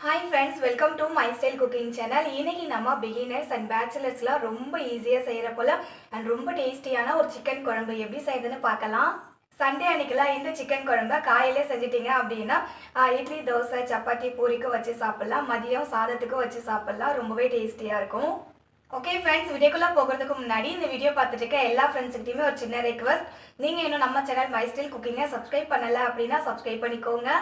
Hi friends, welcome to my style cooking channel. இன்னைக்கு நம்ம beginners and பேச்சுலர்ஸ்லாம் ரொம்ப ஈஸியாக செய்கிற போல் அண்ட் ரொம்ப டேஸ்டியான ஒரு சிக்கன் குழம்பு எப்படி செய்யுதுன்னு பார்க்கலாம். சண்டே அன்னைக்கெல்லாம் இந்த சிக்கன் குழம்பை காலையிலே செஞ்சிட்டிங்க அப்படின்னா இட்லி, தோசை, சப்பாத்தி, பூரிக்கு வச்சு சாப்பிட்லாம். மதியம் சாதத்துக்கு வச்சு சாப்பிட்லாம். ரொம்பவே டேஸ்டியாக இருக்கும். ஓகே ஃப்ரெண்ட்ஸ், வீடியோக்குள்ளே போகிறதுக்கு முன்னாடி இந்த வீடியோ பார்த்துட்டு இருக்க எல்லா ஃப்ரெண்ட்ஸுக்கிட்டையுமே ஒரு சின்ன ரெக்வஸ்ட். நீங்கள் இன்னும் நம்ம சேனல் மை ஸ்டைல் குக்கிங்கை சப்ஸ்கிரைப் பண்ணலை அப்படின்னா சப்ஸ்கிரைப் பண்ணிக்கோங்க.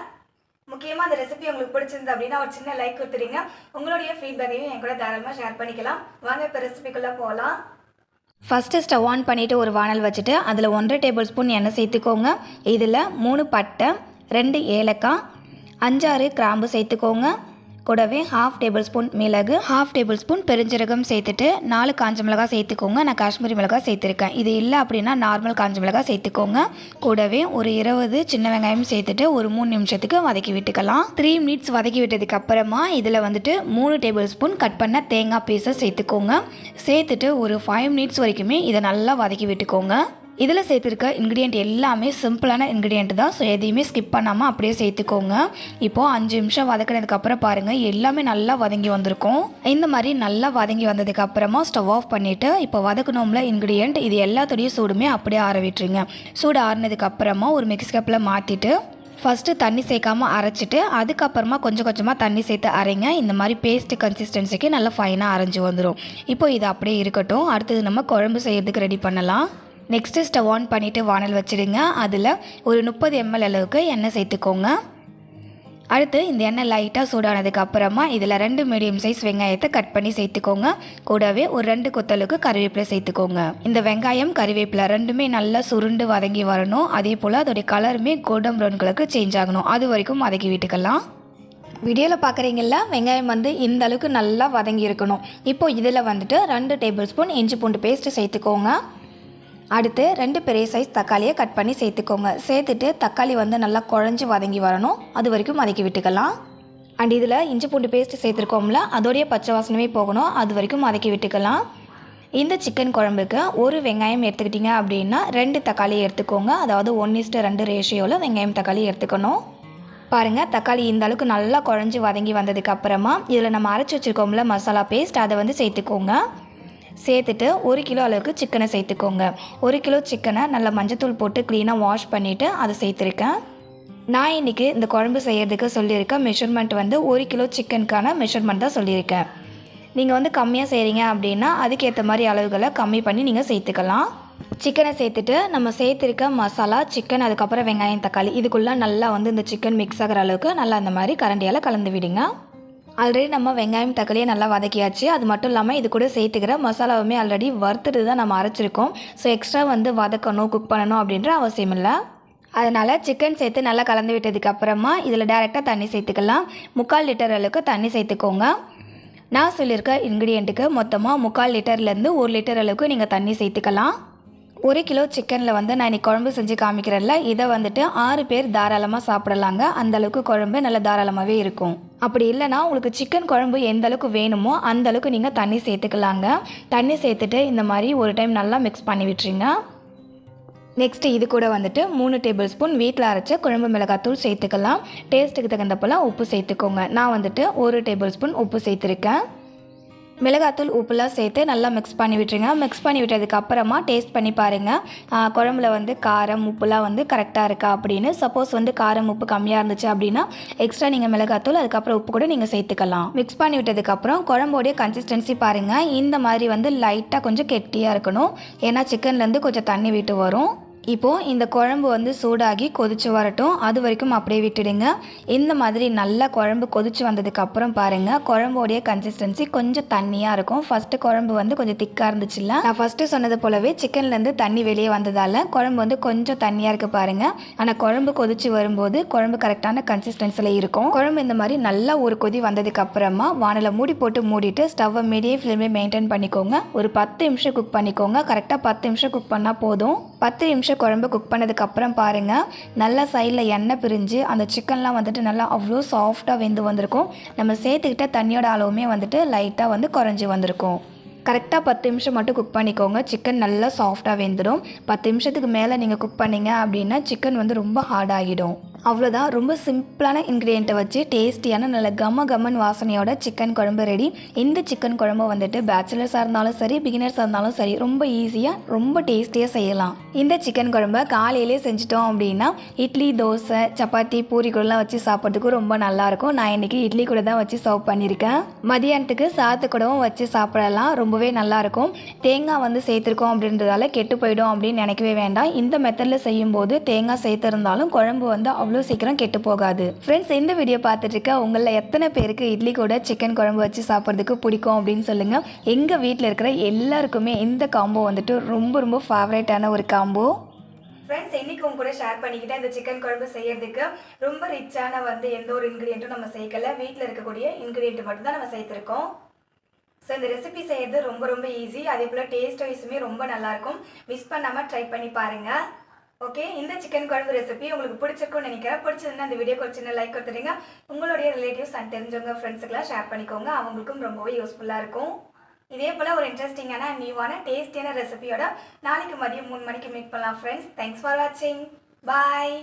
முக்கியமாக அந்த ரெசிபி உங்களுக்கு பிடிச்சிருந்து அப்படின்னா ஒரு சின்ன லைக் கொடுத்துறீங்க. உங்களுடைய ஃபீட்பேக்கையும் என் கூட தாராளமாக ஷேர் பண்ணிக்கலாம். வாங்க இப்போ ரெசிபிக்குள்ளே போகலாம். ஃபஸ்ட்டு ஸ்டவ் ஆன் பண்ணிவிட்டு ஒரு வானல் வச்சுட்டு அதில் 1.5 டேபிள் ஸ்பூன் எண்ணெய் சேர்த்துக்கோங்க. இதில் 3 பட்டை, 2 ஏலக்காய், 5-6 கிராம்பு சேர்த்துக்கோங்க. கூடவே 1/2 டேபிள் ஸ்பூன் மிளகு, 1/2 டேபிள் ஸ்பூன் பெருஞ்சீரகம் சேர்த்துட்டு 4 காஞ்ச மிளகாய் சேர்த்துக்கோங்க. நான் காஷ்மீரி மிளகாய் சேர்த்துருக்கேன். இது இல்லை அப்படின்னா நார்மல் காஞ்ச மிளகாய் சேர்த்துக்கோங்க. கூடவே ஒரு 20 சின்ன வெங்காயம் சேர்த்துட்டு ஒரு 3 நிமிஷத்துக்கு வதக்கி விட்டுக்கலாம். 3 மினிட்ஸ் வதக்கி விட்டதுக்கு அப்புறமா இதில் வந்துட்டு 3 டேபிள் ஸ்பூன் கட் பண்ண தேங்காய் பீஸை சேர்த்துக்கோங்க. சேர்த்துட்டு ஒரு 5 மினிட்ஸ் வரைக்குமே இதை நல்லா வதக்கி விட்டுக்கோங்க. இதில் சேர்த்துருக்க இன்க்ரீடியண்ட் எல்லாமே சிம்பிளான இன்க்ரீடியண்ட் தான். ஸோ எதையுமே ஸ்கிப் பண்ணாமல் அப்படியே சேர்த்துக்கோங்க. இப்போது 5 நிமிஷம் வதக்கினதுக்கப்புறம் பாருங்கள், எல்லாமே நல்லா வதங்கி வந்திருக்கும். இந்த மாதிரி நல்லா வதங்கி வந்ததுக்கப்புறமா ஸ்டவ் ஆஃப் பண்ணிவிட்டு இப்போ வதக்கணும்ல இன்க்ரீடியண்ட் இது எல்லாத்தோடையும் சூடுமே அப்படியே ஆற விட்டுருங்க. சூடு ஆறினதுக்கப்புறமா ஒரு மிக்ஸ் கப்பில் மாற்றிட்டு ஃபஸ்ட்டு தண்ணி சேர்க்காமல் அரைச்சிட்டு அதுக்கப்புறமா கொஞ்சம் கொஞ்சமாக தண்ணி சேர்த்து அரைங்க. இந்த மாதிரி பேஸ்ட் கன்சிஸ்டன்சிக்கு நல்லா ஃபைனாக அரைஞ்சி வந்துடும். இப்போ இது அப்படியே இருக்கட்டும். அடுத்தது நம்ம குழம்பு செய்கிறதுக்கு ரெடி பண்ணலாம். நெக்ஸ்ட்டு ஸ்டவ் ஆன் பண்ணிவிட்டு வானல் வச்சுடுங்க. அதில் ஒரு 30 ml அளவுக்கு எண்ணெய் சேர்த்துக்கோங்க. அடுத்து இந்த எண்ணெய் லைட்டாக சூடானதுக்கு அப்புறமா இதில் 2 மீடியம் சைஸ் வெங்காயத்தை கட் பண்ணி சேர்த்துக்கோங்க. கூடவே ஒரு 2 கொத்தலுக்கு கறிவேப்பிலை சேர்த்துக்கோங்க. இந்த வெங்காயம் கறிவேப்பிலை ரெண்டுமே நல்லா சுருண்டு வதங்கி வரணும். அதே போல் அதோடைய கலருமே கோல்டன் ப்ரௌன் கலருக்கு சேஞ்ச் ஆகணும். அது வரைக்கும் வதக்கி விட்டுக்கலாம். வீடியோவில் பார்க்குறீங்கள, வெங்காயம் இந்த அளவுக்கு நல்லா வதங்கி இருக்கணும். இப்போது இதில் வந்துட்டு 2 டேபிள் ஸ்பூன் இஞ்சி பூண்டு பேஸ்ட்டு சேர்த்துக்கோங்க. அடுத்து 2 பெரிய சைஸ் தக்காளியை கட் பண்ணி சேர்த்துக்கோங்க. சேர்த்துட்டு தக்காளி நல்லா குழஞ்சி வதங்கி வரணும். அது வரைக்கும் வதக்கி விட்டுக்கலாம். அண்ட் இதில் இஞ்சி பூண்டு பேஸ்ட்டு சேர்த்துருக்கோம்ல, அதோடைய பச்சை வாசனமே போகணும். அது வரைக்கும் வதக்கி விட்டுக்கலாம். இந்த சிக்கன் குழம்புக்கு ஒரு வெங்காயம் எடுத்துக்கிட்டிங்க அப்படின்னா 2 தக்காளி எடுத்துக்கோங்க. அதாவது 1:2 ரேஷியோவில் வெங்காயம் தக்காளி எடுத்துக்கணும். பாருங்கள், தக்காளி இந்த அளவுக்கு நல்லா குழஞ்சி வதங்கி வந்ததுக்கப்புறமா இதில் நம்ம அரைச்சி வச்சுருக்கோம்ல மசாலா பேஸ்ட், அதை சேர்த்துக்கோங்க. சேர்த்துட்டு 1 கிலோ அளவுக்கு சிக்கனை சேர்த்துக்கோங்க. 1 கிலோ சிக்கனை நல்லா மஞ்சத்தூள் போட்டு க்ளீனாக வாஷ் பண்ணிவிட்டு அதை சேர்த்துருக்கேன். நான் இன்றைக்கி இந்த குழம்பு செய்கிறதுக்கு சொல்லியிருக்கேன் மெஷர்மெண்ட் 1 கிலோ சிக்கனுக்கான மெஷர்மெண்ட் தான் சொல்லியிருக்கேன். நீங்கள் கம்மியாக செய்கிறீங்க அப்படின்னா அதுக்கேற்ற மாதிரி அளவுகளை கம்மி பண்ணி நீங்கள் சேர்த்துக்கலாம். சிக்கனை சேர்த்துட்டு நம்ம சேர்த்துருக்க மசாலா, சிக்கன், அதுக்கப்புறம் வெங்காயம், தக்காளி இதுக்குள்ளே நல்லா இந்த சிக்கன் மிக்ஸ் ஆகிற அளவுக்கு நல்லா அந்த மாதிரி கரண்டியால் கலந்து விடுங்க. ஆல்ரெடி நம்ம வெங்காயம் தக்காளியை நல்லா வதக்கியாச்சு. அது மட்டும் இல்லாமல் இது கூட சேர்த்துக்கிற மசாலாவுமே ஆல்ரெடி வறுத்துட்டு தான் நம்ம அரைச்சிருக்கோம். ஸோ எக்ஸ்ட்ரா வதக்கணும், குக் பண்ணணும் அப்படின்ற அவசியம் இல்லை. அதனால் சிக்கன் சேர்த்து நல்லா கலந்து விட்டதுக்கப்புறமா இதில் டேரெக்டாக தண்ணி சேர்த்துக்கலாம். 3/4 லிட்டர் அளவுக்கு தண்ணி சேர்த்துக்கோங்க. நான் சொல்லியிருக்க இன்க்ரீடியண்ட்டுக்கு மொத்தமாக 3/4 லிட்டர்லேருந்து 1 லிட்டர் அளவுக்கு நீங்கள் தண்ணி சேர்த்துக்கலாம். 1 கிலோ சிக்கனில் நான் இன்றைக்கி குழம்பு செஞ்சு காமிக்கிறேன்ல, இதை 6 பேர் தாராளமாக சாப்பிடலாங்க. அந்தளவுக்கு குழம்பு நல்லா தாராளமாகவே இருக்கும். அப்படி இல்லைனா உங்களுக்கு சிக்கன் குழம்பு எந்த அளவுக்கு வேணுமோ அந்தளவுக்கு நீங்கள் தண்ணி சேர்த்துக்கலாங்க. தண்ணி சேர்த்துட்டு இந்த மாதிரி ஒரு டைம் நல்லா மிக்ஸ் பண்ணி விட்டுருங்க. நெக்ஸ்ட்டு இது கூட 3 டேபிள் ஸ்பூன் வீட்டில் அரைச்ச குழம்பு மிளகாத்தூள் சேர்த்துக்கலாம். டேஸ்ட்டுக்கு தகுந்த போல் உப்பு சேர்த்துக்கோங்க. நான் 1 டேபிள் ஸ்பூன் உப்பு சேர்த்துருக்கேன். மிளகாத்தூள் உப்புலாம் சேர்த்து நல்லா மிக்ஸ் பண்ணி விட்டுருங்க. மிக்ஸ் பண்ணி விட்டதுக்கு அப்புறமா டேஸ்ட் பண்ணி பாருங்கள். குழம்புல காரம் உப்புலாம் கரெக்டாக இருக்கா அப்படின்னு. சப்போஸ் காரம் உப்பு கம்மியாக இருந்துச்சு அப்படின்னா எக்ஸ்ட்ரா நீங்கள் மிளகாத்தூள் அதுக்கப்புறம் உப்பு கூட நீங்கள் சேர்த்துக்கலாம். மிக்ஸ் பண்ணி விட்டதுக்கப்புறம் குழம்போடைய கன்சிஸ்டன்சி பாருங்கள். இந்த மாதிரி லைட்டாக கொஞ்சம் கெட்டியாக இருக்கணும். ஏன்னா சிக்கன்லேருந்து கொஞ்சம் தண்ணி விட்டு வரும். இப்போது இந்த குழம்பு சூடாகி கொதிச்சு வரட்டும். அது வரைக்கும் அப்படியே விட்டுடுங்க. இந்த மாதிரி நல்லா குழம்பு கொதிச்சு வந்ததுக்கப்புறம் பாருங்கள், குழம்போடைய கன்சிஸ்டன்சி கொஞ்சம் தண்ணியாக இருக்கும். ஃபஸ்ட்டு குழம்பு கொஞ்சம் திக்காக இருந்துச்சுல்ல, நான் ஃபஸ்ட்டு சொன்னது போலவே சிக்கன்லேருந்து தண்ணி வெளியே வந்ததால் குழம்பு கொஞ்சம் தண்ணியாக இருக்குது பாருங்கள். ஆனால் குழம்பு கொதிச்சு வரும்போது குழம்பு கரெக்டான கன்சிஸ்டன்சியில் இருக்கும். குழம்பு இந்த மாதிரி நல்லா ஒரு கொதி வந்ததுக்கப்புறமா வானலை மூடி போட்டு மூடிட்டு ஸ்டவ்வை மீடியம் ஃப்ளேமில் மெயின்டைன் பண்ணிக்கோங்க. ஒரு 10 நிமிஷம் குக் பண்ணிக்கோங்க. கரெக்டாக 10 நிமிஷம் குக் பண்ணால் போதும். 10 நிமிஷம் குழம்பு குக் பண்ணதுக்கப்புறம் பாருங்கள், நல்லா சைடில் எண்ணெய் பிரிஞ்சு அந்த சிக்கன்லாம் நல்லா அவ்வளோ சாஃப்டாக வெந்து வந்திருக்கும். நம்ம சேர்த்துக்கிட்ட தண்ணியோட அளவுமே லைட்டாக குறைஞ்சி வந்திருக்கும். கரெக்டாக 10 நிமிஷம் மட்டும் குக் பண்ணிக்கோங்க. சிக்கன் நல்லா சாஃப்டாக வெந்துடும். 10 நிமிஷத்துக்கு மேலே நீங்கள் குக் பண்ணிங்க அப்படின்னா சிக்கன் ரொம்ப ஹார்ட் ஆகிடும். அவ்வளோதான், ரொம்ப சிம்பிளான இன்க்ரீடியண்ட்டை வச்சு டேஸ்டியான நல்ல கம்மன் வாசனையோட சிக்கன் குழம்பு ரெடி. இந்த சிக்கன் குழம்பு வந்துட்டு பேச்சுலர்ஸாக இருந்தாலும் சரி, பிகினர்ஸாக இருந்தாலும் சரி, ரொம்ப ஈஸியாக ரொம்ப டேஸ்டியாக செய்யலாம். இந்த சிக்கன் குழம்பை காலையிலே செஞ்சிட்டோம் அப்படின்னா இட்லி, தோசை, சப்பாத்தி, பூரி கூடலாம் வச்சு சாப்பிட்றதுக்கு ரொம்ப நல்லாயிருக்கும். நான் இன்றைக்கி இட்லி கூட தான் வச்சு சர்வ் பண்ணியிருக்கேன். மதியானத்துக்கு சாத்து கூடவும் வச்சு சாப்பிடலாம், ரொம்பவே நல்லாயிருக்கும். தேங்காய் வந்து சேர்த்துருக்கோம் அப்படின்றதால கெட்டு போயிடும் அப்படின்னு நினைக்கவே வேண்டாம். இந்த மெத்தடில் செய்யும்போது தேங்காய் சேர்த்துருந்தாலும் குழம்பு வந்து அவ்வளோ சீக்கிரம் கெட்டு போகாது. ஃப்ரெண்ட்ஸ், இந்த வீடியோ பார்த்துட்டு இருக்க உங்களில் எத்தனை பேருக்கு இட்லி கூட சிக்கன் குழம்பு வச்சு சாப்பிட்றதுக்கு பிடிக்கும் அப்படின்னு சொல்லுங்கள். எங்கள் வீட்டில் இருக்கிற எல்லாருக்குமே இந்த காம்போ வந்துட்டு ரொம்ப ரொம்ப ஃபேவரேட்டான ஒரு காம்போ. ஃப்ரெண்ட்ஸ், இன்றைக்கி உங்க கூட ஷேர் பண்ணிக்கிட்டேன். இந்த சிக்கன் குழம்பு செய்யறதுக்கு ரொம்ப ரிச்சான வந்து எந்த ஒரு இன்க்ரீடியண்ட்டும் நம்ம சேர்க்கல. வீட்டில் இருக்கக்கூடிய இன்க்ரீடியண்ட் மட்டும் தான் நம்ம சேர்த்துருக்கோம். ஸோ இந்த ரெசிபி செய்யறது ரொம்ப ரொம்ப ஈஸி. அதே போல் டேஸ்ட் வைஸுமே ரொம்ப நல்லாயிருக்கும். மிஸ் பண்ணாமல் ட்ரை பண்ணி பாருங்கள். ஓகே, இந்த சிக்கன் குழம்பு ரெசிபி உங்களுக்கு பிடிச்சிருக்கும்னு நினைக்கிறேன். பிடிச்சதுன்னா இந்த வீடியோக்கு ஒரு சின்ன லைக் கொடுத்துருங்க. உங்களுடைய ரிலேட்டிவ்ஸ் அண்ட் தெரிஞ்சவங்க ஃப்ரெண்ட்ஸுக்கெல்லாம் ஷேர் பண்ணிக்கோங்க. அவங்களுக்கும் ரொம்பவே யூஸ்ஃபுல்லாக இருக்கும். இதே போல் ஒரு இன்ட்ரெஸ்டிங்கான நியூவான டேஸ்டியான ரெசிபியோட நாளைக்கு மதியம் 3 மணிக்கு மீட் பண்ணலாம் ஃப்ரெண்ட்ஸ். தேங்க்ஸ் ஃபார் வாட்சிங். பாய்.